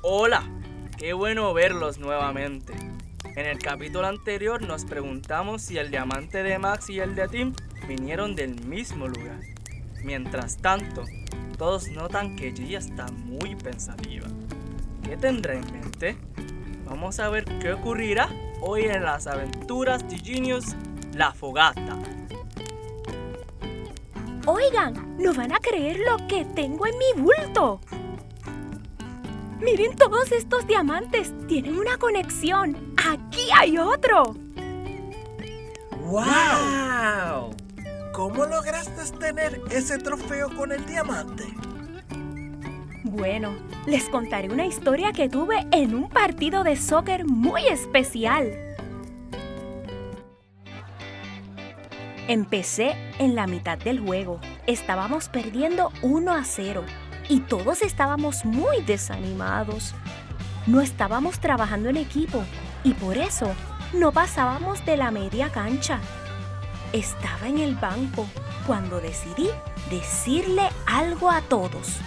Hola, qué bueno verlos nuevamente. En el capítulo anterior nos preguntamos si el diamante de Max y el de Tim vinieron del mismo lugar. Mientras tanto, todos notan que Gigi está muy pensativa. ¿Qué tendrá en mente? Vamos a ver qué ocurrirá hoy en las aventuras de Genius, La Fogata. Oigan, no van a creer lo que tengo en mi bulto. Miren todos estos diamantes, tienen una conexión. ¡Aquí hay otro! ¡Wow! ¿Cómo lograste tener ese trofeo con el diamante? Bueno, les contaré una historia que tuve en un partido de soccer muy especial. Empecé en la mitad del juego. Estábamos perdiendo 1-0 y todos estábamos muy desanimados. No estábamos trabajando en equipo y por eso no pasábamos de la media cancha. Estaba en el banco cuando decidí decirle algo a todos.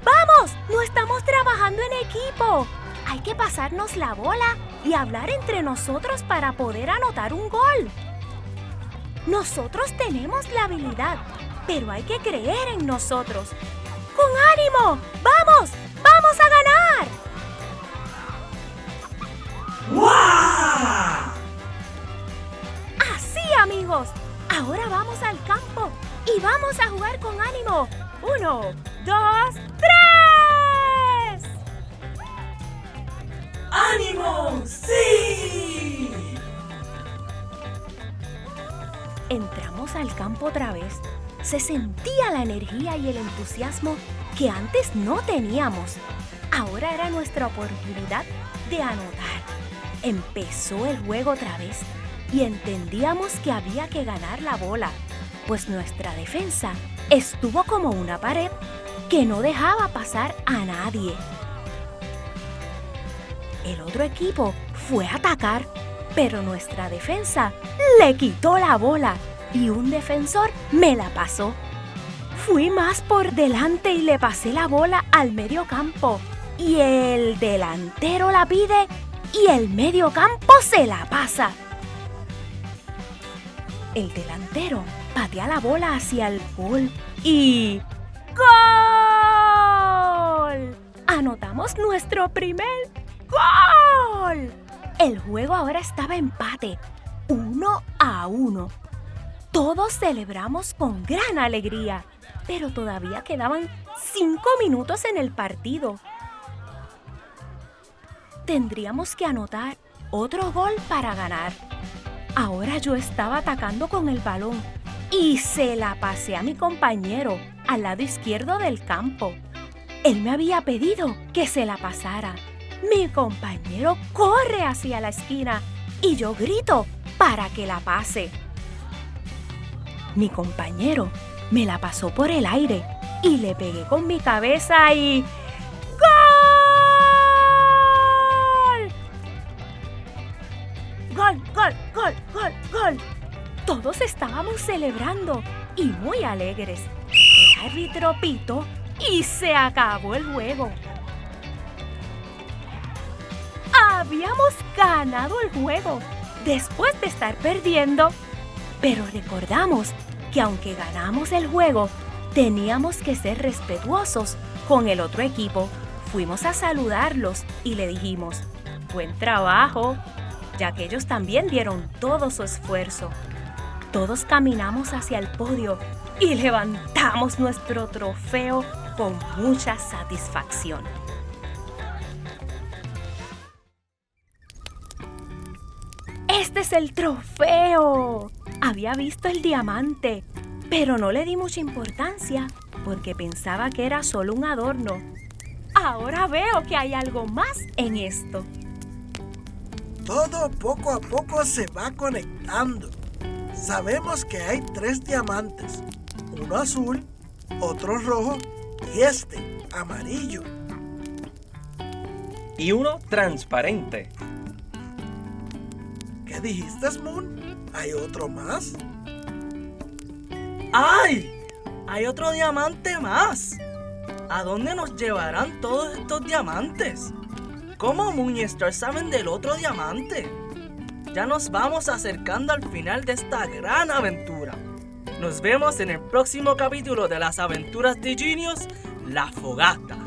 ¡Vamos! ¡No estamos trabajando en equipo! Hay que pasarnos la bola y hablar entre nosotros para poder anotar un gol. Nosotros tenemos la habilidad, pero hay que creer en nosotros. ¡Con ánimo! ¡Vamos! ¡Vamos a ganar! ¡Wow! Así, amigos. Ahora vamos al campo y vamos a jugar con ánimo. 1, 2, 3. ¡Ánimo! ¡Sí! Entramos al campo otra vez. Se sentía la energía y el entusiasmo que antes no teníamos. Ahora era nuestra oportunidad de anotar. Empezó el juego otra vez y entendíamos que había que ganar la bola, pues nuestra defensa estuvo como una pared que no dejaba pasar a nadie. El otro equipo fue a atacar, pero nuestra defensa le quitó la bola y un defensor me la pasó. Fui más por delante y le pasé la bola al medio campo. Y el delantero la pide y el medio campo se la pasa. El delantero patea la bola hacia el gol y ¡gol! Anotamos nuestro primer ¡gol! El juego ahora estaba empate, 1-1. Todos celebramos con gran alegría, pero todavía quedaban 5 minutos en el partido. Tendríamos que anotar otro gol para ganar. Ahora yo estaba atacando con el balón y se la pasé a mi compañero al lado izquierdo del campo. Él me había pedido que se la pasara. Mi compañero corre hacia la esquina y yo grito para que la pase. Mi compañero me la pasó por el aire y le pegué con mi cabeza y ¡gol! ¡Gol, gol, gol, gol, gol! Todos estábamos celebrando y muy alegres. El árbitro pitó y se acabó el juego. Habíamos ganado el juego después de estar perdiendo, pero recordamos que aunque ganamos el juego, teníamos que ser respetuosos con el otro equipo. Fuimos a saludarlos y le dijimos, buen trabajo, ya que ellos también dieron todo su esfuerzo. Todos caminamos hacia el podio y levantamos nuestro trofeo con mucha satisfacción. ¡Este es el trofeo! Había visto el diamante, pero no le di mucha importancia porque pensaba que era solo un adorno. Ahora veo que hay algo más en esto. Todo poco a poco se va conectando. Sabemos que hay 3 diamantes, uno azul, otro rojo y este amarillo. Y uno transparente. ¿Qué dijiste, Moon? ¿Hay otro más? ¡Ay! ¡Hay otro diamante más! ¿A dónde nos llevarán todos estos diamantes? ¿Cómo Moon y Star saben del otro diamante? Ya nos vamos acercando al final de esta gran aventura. Nos vemos en el próximo capítulo de las aventuras de Genius, La Fogata.